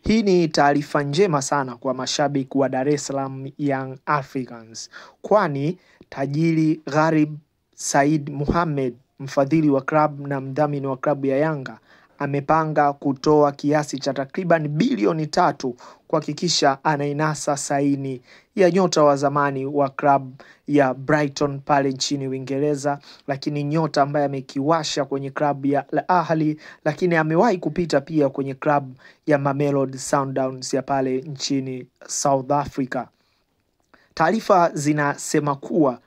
Hii ni taarifa njema sana kwa mashabiki wa Dar es Salaam Young Africans. Kwani tajiri Gharib Said Mohamed, mfadhili wa klabu na mdhamini wa klabu ya Yanga, amepanga kutoa kiasi cha takriban bilioni 3 kuhakikisha anainasa saini ya nyota wa zamani wa klabu ya Brighton pale nchini Uingereza, lakini nyota ambaye amekiwasha kwenye klabu ya Al Ahly, lakini amewahi kupita pia kwenye klabu ya Mamelodi Sundowns ya pale nchini South Africa. Taarifa zinasema kuwa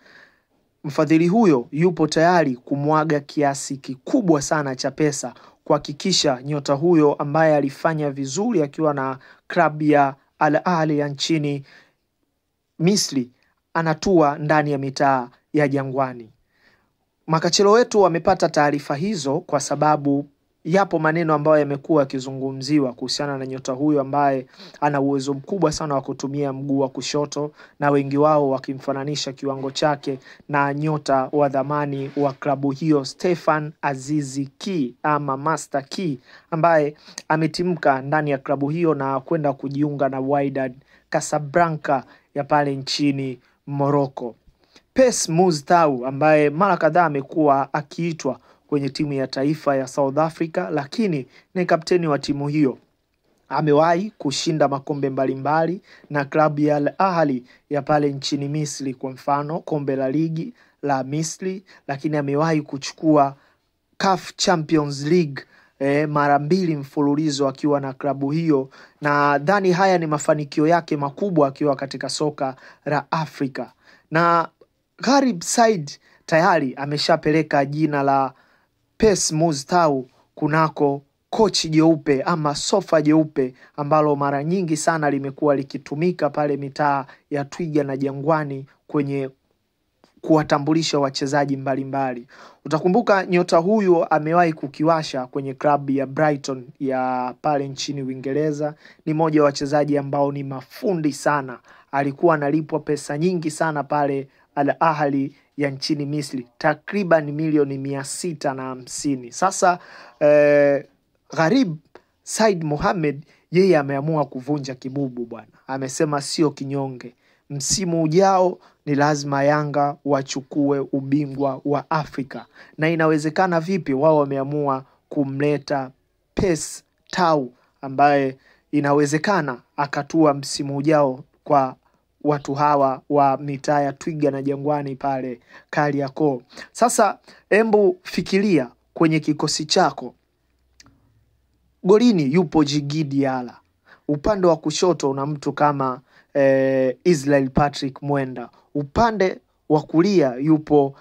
mfadhili huyo yupo tayari kumwaga kiasi kikubwa sana cha pesa kuhakikisha nyota huyo ambaye alifanya vizuri akiwa na klabu ya Al Ahly ya nchini Misri anatua ndani ya mitaa ya Jangwani. Makachero wetu wamepata taarifa hizo kwa sababu yapo maneno ambayo yamekuwa yakizungumziwa kuhusiana na nyota huyo ambaye ana uwezo mkubwa sana wa kutumia mguu wa kushoto, na wengi wao wakimfananisha kiwango chake na nyota wa dhamani wa klabu hiyo Stefan Azizi Ki ama Master Ki, ambaye ametimka ndani ya klabu hiyo na kwenda kujiunga na Wydad Casablanca ya pale nchini Morocco. Pes Muztau ambaye mara kadhaa amekuwa akiitwa kwenye timu ya taifa ya South Africa, lakini ni kapteni wa timu hiyo. Amewahi kushinda makombe mbalimbali na klabu ya Al Ahly ya pale nchini Misri, kwa mfano kombe la ligi la Misri, lakini amewahi kuchukua CAF Champions League mara 2 mfululizo akiwa na klabu hiyo, na dhani haya ni mafanikio yake makubwa akiwa katika soka la Afrika. Na Gharib Said tayari ameshapeleka jina la Pes Muztau kunako kochi jeupe ama sofa jeupe ambalo mara nyingi sana limekuwa likitumika pale mitaa ya Twiga na Jangwani kwenye kuwatambulisha wachezaji mbalimbali. Utakumbuka nyota huyo amewahi kukiwasha kwenye klabu ya Brighton ya pale nchini Uingereza. Ni mmoja wa wachezaji ambao ni mafundi sana. Alikuwa analipwa pesa nyingi sana pale Al Ahly ya nchini Misri, takriban milioni 650. Sasa Gharib Said Mohamed yeye ameamua kuvunja kibubu bwana. Amesema sio kinyonge. Msimu ujao ni lazima Yanga wachukue ubingwa wa Afrika. Na inawezekana vipi? Wao wameamua kumleta Pes Tau ambaye inawezekana akatua msimu ujao kwa watu hawa wa mitaa ya Twiga na Jangwani pale Kariakoo. Sasa embu fikiria kwenye kikosi chako. Golini yupo Djigui Diarra. Upande wa kushoto una mtu kama Israel Patrick Mwenda. Upande wa kulia yupo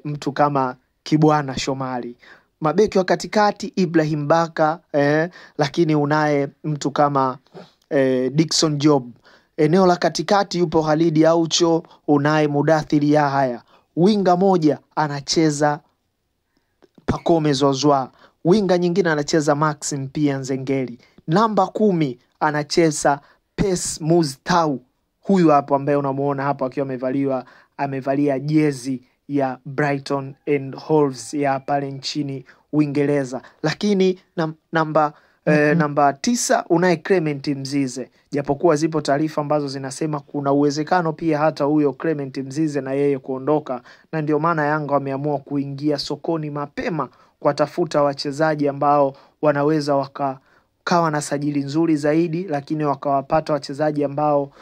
mtu kama Kibwana Shomari. Mabeki wa katikati Ibrahim Baka, lakini unaye mtu kama Dickson Job. Eneo la katikati yupo Khalid Aucho, unaye Mudathir Yahya. Winga moja anacheza Pacome Zouzoua. Winga nyingine anacheza Maxim pia Nzengeli. Namba 10 anacheza Pes Muztau. Huyu hapo ambaye unamuona hapo akiwa amevalia jezi ya Brighton and Hove ya pale nchini Uingereza. Lakini namba 9 unaye Clement Mzize. Japokuwa zipo taarifa ambazo zinasema kuna uwezekano pia hata huyo Clement Mzize na yeye kuondoka, na ndio maana Yanga wameamua kuingia sokoni mapema kwa tafuta wachezaji ambao wanaweza wakawa na sajili nzuri zaidi, lakini wakawapata wachezaji ambao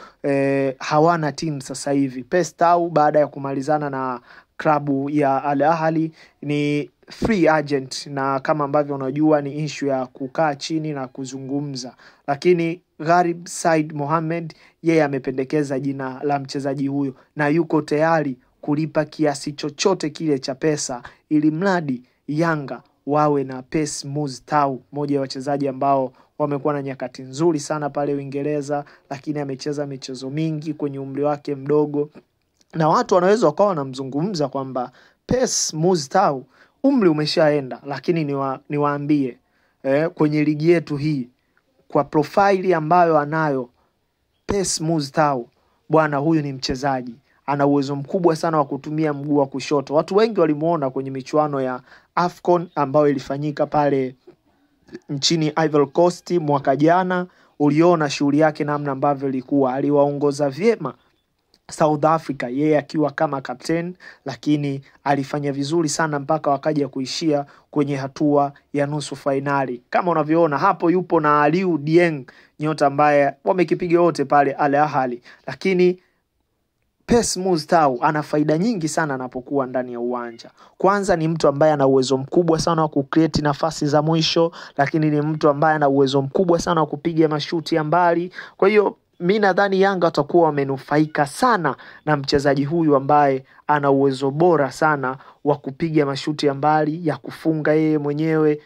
hawana timu sasa hivi. Pes Tau baada ya kumalizana na klabu ya Al Ahly ni free agent, na kama ambavyo unajua ni issue ya kukaa chini na kuzungumza, lakini Gharib Said Mohamed yeye amependekeza jina la mchezaji huyo na yuko tayari kulipa kiasi chochote kile cha pesa ili mradi Yanga wawe na Pes Muztau, mmoja wa wachezaji ambao wamekuwa na nyakati nzuri sana pale Uingereza, lakini amecheza michezo mingi kwenye umri wake mdogo, na watu wanaweza wakawa wanamzungumza kwamba Pes Muztau umri umeshaenda, lakini niwaambie kwenye ligi yetu hii kwa profile ambayo anayo Pes Muztau, bwana huyu ni mchezaji ana uwezo mkubwa sana wa kutumia mguu wa kushoto. Watu wengi walimuona kwenye michuano ya AFCON ambayo ilifanyika pale nchini Ivory Coast mwaka jana. Uliona shughuli yake namna ambavyo ilikuwa, aliwaongoza vyema South Africa yeye akiwa kama captain, lakini alifanya vizuri sana mpaka wakaja kuishia kwenye hatua ya nusu finali. Kama unavyoona hapo yupo na Aliou Dieng, nyota ambaye wamekipiga wote pale Al Ahly, lakini Pace Mustau ana faida nyingi sana anapokuwa ndani ya uwanja. Kwanza ni mtu ambaye ana uwezo mkubwa sana wa kucreate nafasi za mwisho, lakini ni mtu ambaye ana uwezo mkubwa sana wa kupiga mashuti ya mbali. Kwa hiyo mimi nadhani Yanga watakuwa wamenufaika sana na mchezaji huyu ambaye ana uwezo bora sana wa kupiga mashuti ya mbali, ya kufunga yeye mwenyewe.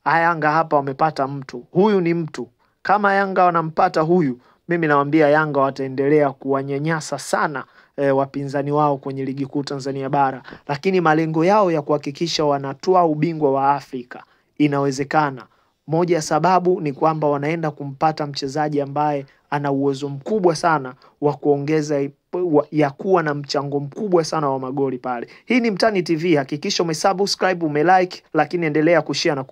Yanga hapa wamepata mtu. Huyu ni mtu. Kama Yanga wanampata huyu, mimi nawaambia Yanga wataendelea kuwanyanyasa sana wapinzani wao kwenye ligi kuu Tanzania bara. Lakini malengo yao ya kuhakikisha wanatoa ubingwa wa Afrika inawezekana. Moja ya sababu ni kwamba wanaenda kumpata mchezaji ambaye ana uwezo mkubwa sana wa kuongeza ya kuwa na mchango mkubwa sana wa magoli pale. Hii ni Mtani TV, hakikisha umesubscribe, umelike, lakini endelea kushare na